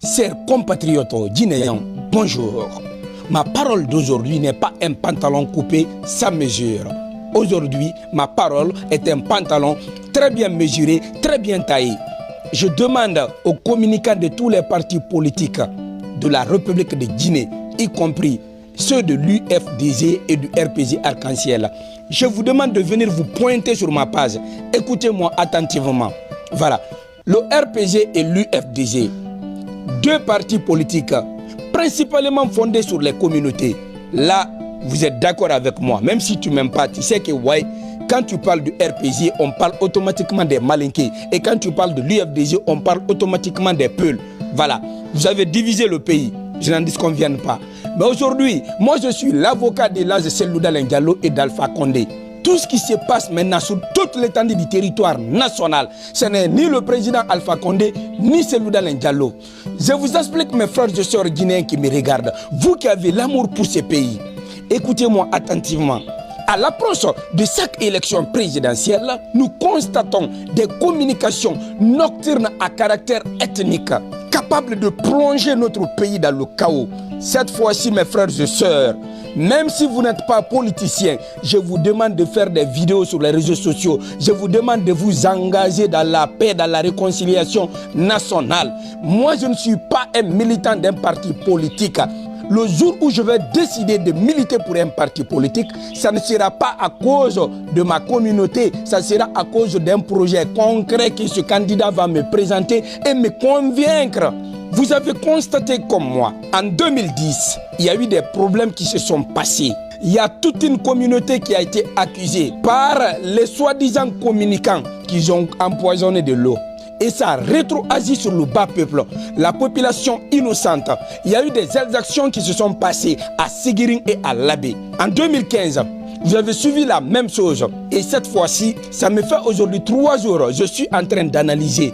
Chers compatriotes guinéens, bonjour. Ma parole d'aujourd'hui n'est pas un pantalon coupé sans mesure. Aujourd'hui, ma parole est un pantalon très bien mesuré, très bien taillé. Je demande aux communicants de tous les partis politiques de la République de Guinée, y compris ceux de l'UFDG et du RPG Arc-en-Ciel. Je vous demande de venir vous pointer sur ma page. Écoutez-moi attentivement. Voilà, le RPG et l'UFDG, deux partis politiques principalement fondés sur les communautés. Là, vous êtes d'accord avec moi, même si tu ne m'aimes pas, tu sais que ouais, quand tu parles du RPG, on parle automatiquement des Malinqués. Et quand tu parles de l'UFDG, on parle automatiquement des Peuls. Voilà, vous avez divisé le pays, je n'en disconviens pas. Mais aujourd'hui, moi je suis l'avocat de l'âge de Cellou Dalein Diallo et d'Alpha Condé. Tout ce qui se passe maintenant sur toute l'étendue du territoire national, ce n'est ni le président Alpha Condé, ni Cellou Dalein Diallo. Je vous explique, mes frères et sœurs guinéens qui me regardent, vous qui avez l'amour pour ce pays, écoutez-moi attentivement. À l'approche de chaque élection présidentielle, nous constatons des communications nocturnes à caractère ethnique, capables de plonger notre pays dans le chaos. Cette fois-ci, mes frères et sœurs, même si vous n'êtes pas politicien, je vous demande de faire des vidéos sur les réseaux sociaux. Je vous demande de vous engager dans la paix, dans la réconciliation nationale. Moi, je ne suis pas un militant d'un parti politique. Le jour où je vais décider de militer pour un parti politique, ça ne sera pas à cause de ma communauté, ça sera à cause d'un projet concret que ce candidat va me présenter et me convaincre. Vous avez constaté comme moi, en 2010, il y a eu des problèmes qui se sont passés. Il y a toute une communauté qui a été accusée par les soi-disant communicants qui ont empoisonné de l'eau. Et ça a rétroagi sur le bas peuple, la population innocente. Il y a eu des exactions qui se sont passées à Séguiring et à Labé. En 2015, vous avez suivi la même chose. Et cette fois-ci, ça me fait aujourd'hui 3 jours. Je suis en train d'analyser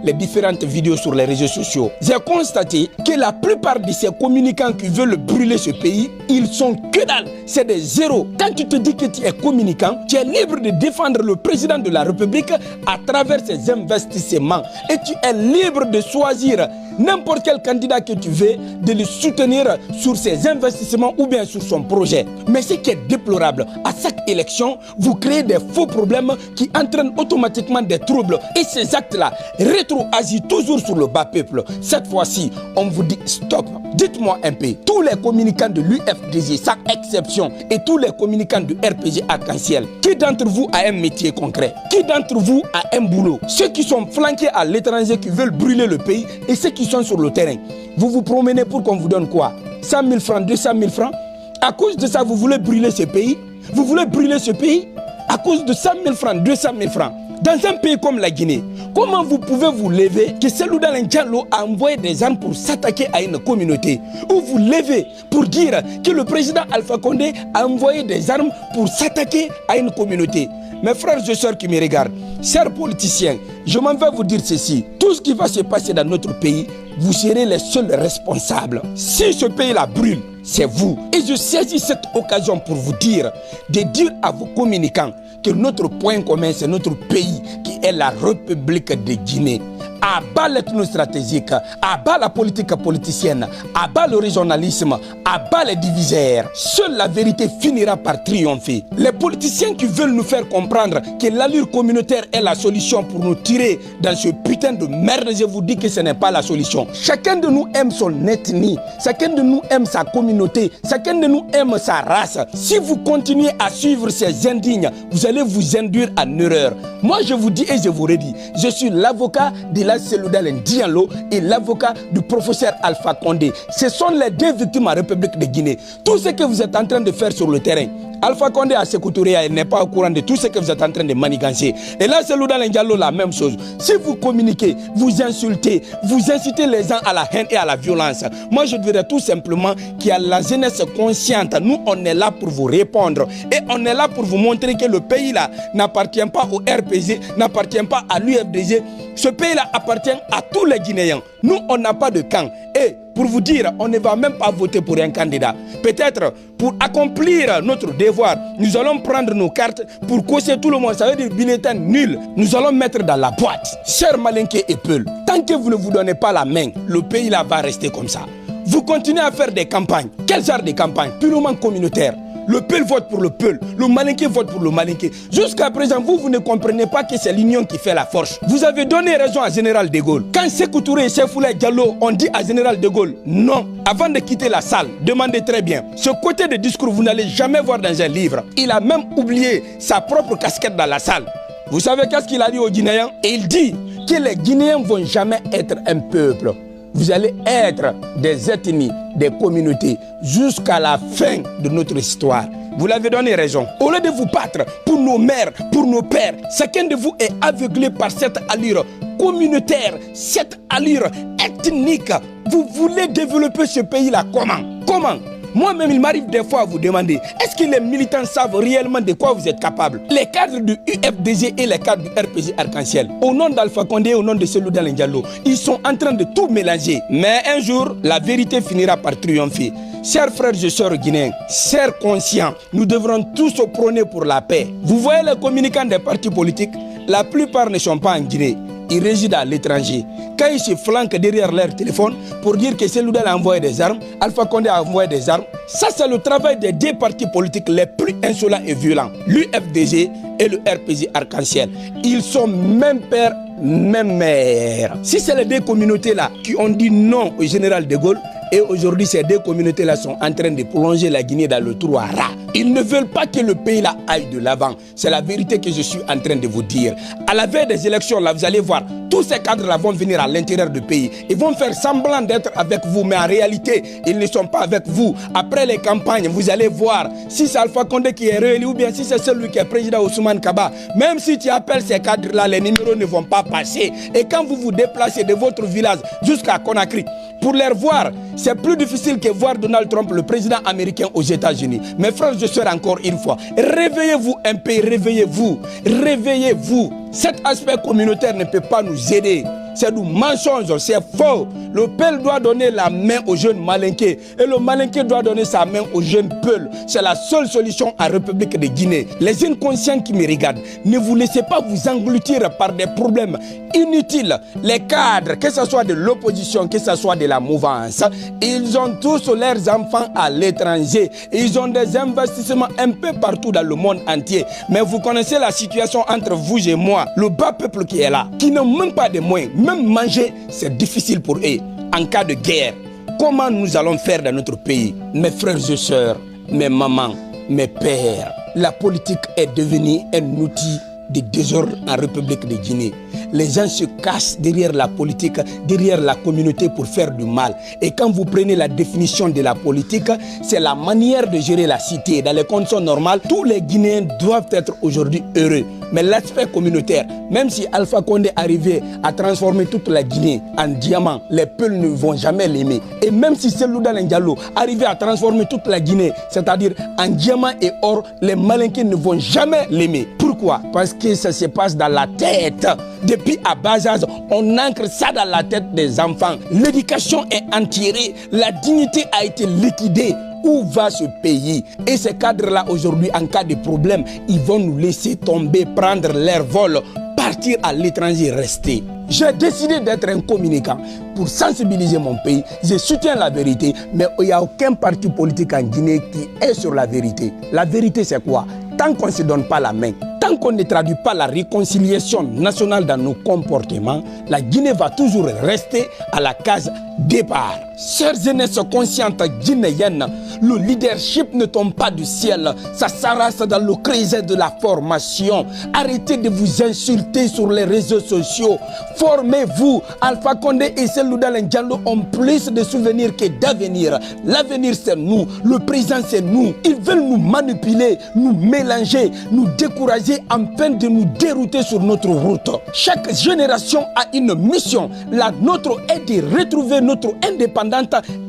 les différentes vidéos sur les réseaux sociaux. J'ai constaté que la plupart de ces communicants qui veulent brûler ce pays, ils sont que dalle. C'est des zéros. Quand tu te dis que tu es communicant, tu es libre de défendre le président de la République à travers ses investissements. Et tu es libre de choisir n'importe quel candidat que tu veux, de le soutenir sur ses investissements ou bien sur son projet. Mais ce qui est déplorable, à chaque élection, vous créez des faux problèmes qui entraînent automatiquement des troubles. Et ces actes-là rétroagissent toujours sur le bas peuple. Cette fois-ci, on vous dit stop. Dites-moi un peu, tous les communicants de l'UFDG, sans exception, et tous les communicants du RPG Arc-en-Ciel, qui d'entre vous a un métier concret? Qui d'entre vous a un boulot? Ceux qui sont flanqués à l'étranger, qui veulent brûler le pays, et ceux qui sont sur le terrain. Vous vous promenez pour qu'on vous donne quoi? 100 000 francs, 200 000 francs? À cause de ça, vous voulez brûler ce pays? Vous voulez brûler ce pays? À cause de 100 000 francs, 200 000 francs? Dans un pays comme la Guinée, comment vous pouvez vous lever que Cellou Dalein Diallo a envoyé des armes pour s'attaquer à une communauté? Ou vous levez pour dire que le président Alpha Condé a envoyé des armes pour s'attaquer à une communauté? Mes frères et sœurs qui me regardent, chers politiciens, je m'en vais vous dire ceci. Tout ce qui va se passer dans notre pays, vous serez les seuls responsables. Si ce pays-là brûle, c'est vous. Et je saisis cette occasion pour vous dire, de dire à vos communicants que notre point commun, c'est notre pays qui est la République de Guinée. À bas l'ethnostratégique, à bas la politique politicienne, à bas le régionalisme, à bas les divisaires. Seule la vérité finira par triompher. Les politiciens qui veulent nous faire comprendre que l'allure communautaire est la solution pour nous tirer dans ce putain de merde, je vous dis que ce n'est pas la solution. Chacun de nous aime son ethnie, chacun de nous aime sa communauté, chacun de nous aime sa race. Si vous continuez à suivre ces indignes, vous allez vous induire en erreur. Moi je vous dis et je vous redis, je suis l'avocat de la Cellou Dalein Diallo et l'avocat du professeur Alpha Condé. Ce sont les deux victimes en République de Guinée. Tout ce que vous êtes en train de faire sur le terrain, Alpha Condé a secouturé, il n'est pas au courant de tout ce que vous êtes en train de manigancer. Et là, Cellou Dalein Diallo, la même chose. Si vous communiquez, vous insultez, vous incitez les gens à la haine et à la violence, moi je dirais tout simplement qu'il y a la jeunesse consciente. Nous, on est là pour vous répondre. Et on est là pour vous montrer que le pays-là n'appartient pas au RPG, n'appartient pas à l'UFDG. Ce pays-là appartient à tous les Guinéens. Nous, on n'a pas de camp. Et pour vous dire, on ne va même pas voter pour un candidat. Peut-être, pour accomplir notre devoir, nous allons prendre nos cartes pour causer tout le monde. Ça veut dire bulletin nul. Nous allons mettre dans la boîte. Chers Malinké et Peul, tant que vous ne vous donnez pas la main, le pays là va rester comme ça. Vous continuez à faire des campagnes. Quel genre de campagne? Purement communautaire. Le Peul vote pour le Peul, le Malinké vote pour le Malinké. Jusqu'à présent, vous ne comprenez pas que c'est l'union qui fait la force. Vous avez donné raison à Général de Gaulle. Quand Sékou Touré et Cheikh Diallo ont dit à Général de Gaulle non, avant de quitter la salle, demandez très bien. Ce côté de discours, vous n'allez jamais voir dans un livre. Il a même oublié sa propre casquette dans la salle. Vous savez qu'est-ce qu'il a dit aux Guinéens? Il dit que les Guinéens ne vont jamais être un peuple. Vous allez être des ethnies, des communautés, jusqu'à la fin de notre histoire. Vous l'avez donné raison. Au lieu de vous battre pour nos mères, pour nos pères, chacun de vous est aveuglé par cette allure communautaire, cette allure ethnique. Vous voulez développer ce pays-là comment? Comment? Moi-même, il m'arrive des fois à vous demander, est-ce que les militants savent réellement de quoi vous êtes capables? Les cadres du UFDG et les cadres du RPG Arc-en-Ciel, au nom d'Alpha Condé et au nom de Cellou Dalein Diallo, ils sont en train de tout mélanger. Mais un jour, la vérité finira par triompher. Chers frères et sœurs guinéens, chers conscients, nous devrons tous prôner pour la paix. Vous voyez les communicants des partis politiques, la plupart ne sont pas en Guinée. Ils résident à l'étranger. Quand ils se flanquent derrière leur téléphone pour dire que Cellou Dalein a envoyé des armes, Alpha Condé a envoyé des armes, ça c'est le travail des deux partis politiques les plus insolents et violents, l'UFDG et le RPG Arc-en-Ciel. Ils sont même père, même mère. Si c'est les deux communautés-là qui ont dit non au général de Gaulle, et aujourd'hui ces deux communautés-là sont en train de plonger la Guinée dans le trou à rats. Ils ne veulent pas que le pays-là aille de l'avant. C'est la vérité que je suis en train de vous dire. À la veille des élections, là, vous allez voir, tous ces cadres-là vont venir à l'intérieur du pays. Ils vont faire semblant d'être avec vous, mais en réalité, ils ne sont pas avec vous. Après les campagnes, vous allez voir si c'est Alpha Condé qui est réélu ou bien si c'est celui qui est président Ousmane Kaba. Même si tu appelles ces cadres-là, les numéros ne vont pas passer. Et quand vous vous déplacez de votre village jusqu'à Conakry, pour les voir, c'est plus difficile que voir Donald Trump, le président américain aux États-Unis. Mes frères et sœurs, encore une fois, réveillez-vous un peu, réveillez-vous, réveillez-vous. Cet aspect communautaire ne peut pas nous aider. C'est du mensonge, c'est faux. Le Peul doit donner la main aux jeunes Malinké et le Malinké doit donner sa main aux jeunes Peul. C'est la seule solution en République de Guinée. Les inconscients qui me regardent, ne vous laissez pas vous engloutir par des problèmes inutiles. Les cadres, que ce soit de l'opposition, que ce soit de la mouvance, ils ont tous leurs enfants à l'étranger. Ils ont des investissements un peu partout dans le monde entier. Mais vous connaissez la situation entre vous et moi, le bas peuple qui est là, qui n'ont même pas de moyens. Même manger, c'est difficile pour eux. En cas de guerre, comment nous allons faire dans notre pays? Mes frères et sœurs, mes mamans, mes pères, la politique est devenue un outil de désordre en République de Guinée. Les gens se cachent derrière la politique, derrière la communauté pour faire du mal. Et quand vous prenez la définition de la politique, c'est la manière de gérer la cité. Dans les conditions normales, tous les Guinéens doivent être aujourd'hui heureux. Mais l'aspect communautaire, même si Alpha Condé arrivait à transformer toute la Guinée en diamant, les Peuls ne vont jamais l'aimer. Et même si Cellou Dalein Diallo arrivait à transformer toute la Guinée, c'est-à-dire en diamant et or, les Malinké ne vont jamais l'aimer. Pourquoi? Parce que ça se passe dans la tête. Depuis à bas âge, on ancre ça dans la tête des enfants. L'éducation est enterrée, la dignité a été liquidée. Où va ce pays? Et ces cadres-là, aujourd'hui, en cas de problème, ils vont nous laisser tomber, prendre leur vol, partir à l'étranger, rester. J'ai décidé d'être un communicant pour sensibiliser mon pays. Je soutiens la vérité, mais il n'y a aucun parti politique en Guinée qui est sur la vérité. La vérité, c'est quoi? Tant qu'on ne se donne pas la main, tant qu'on ne traduit pas la réconciliation nationale dans nos comportements, la Guinée va toujours rester à la case départ. Chers jeunesses conscientes guinéennes, le leadership ne tombe pas du ciel, ça s'arrache dans le creuset de la formation. Arrêtez de vous insulter sur les réseaux sociaux. Formez-vous. Alpha Condé et Cellou Dalein Diallo ont plus de souvenirs que d'avenir. L'avenir c'est nous, le présent c'est nous. Ils veulent nous manipuler, nous mélanger, nous décourager afin de nous dérouter sur notre route. Chaque génération a une mission. La nôtre est de retrouver notre indépendance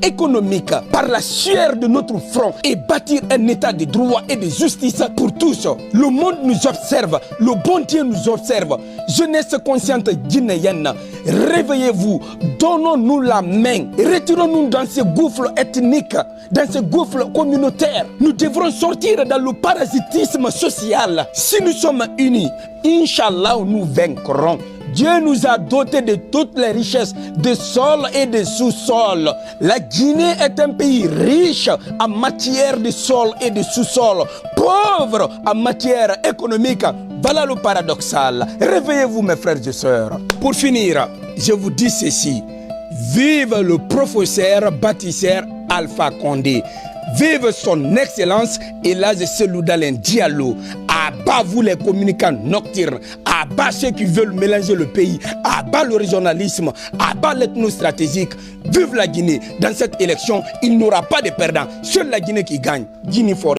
économique par la sueur de notre front et bâtir un état de droit et de justice pour tous. Le monde nous observe, le bon Dieu nous observe. Jeunesse consciente guinéenne, réveillez-vous, donnons-nous la main, retirons-nous dans ce gouffre ethnique, dans ce gouffre communautaire. Nous devrons sortir dans le parasitisme social. Si nous sommes unis, Inch'Allah, nous vaincrons. Dieu nous a dotés de toutes les richesses de sol et de sous-sol. La Guinée est un pays riche en matière de sol et de sous-sol, pauvre en matière économique. Voilà le paradoxal. Réveillez-vous, mes frères et sœurs. Pour finir, je vous dis ceci. Vive le professeur bâtisseur Alpha Condé. Vive son excellence Elhadji Cellou Dalein Diallo. À bas vous les communicants nocturnes, à bas ceux qui veulent mélanger le pays, à bas le régionalisme, à bas l'ethnostratégique. Vive la Guinée. Dans cette élection, il n'y aura pas de perdants. Seule la Guinée qui gagne. Guinée fort.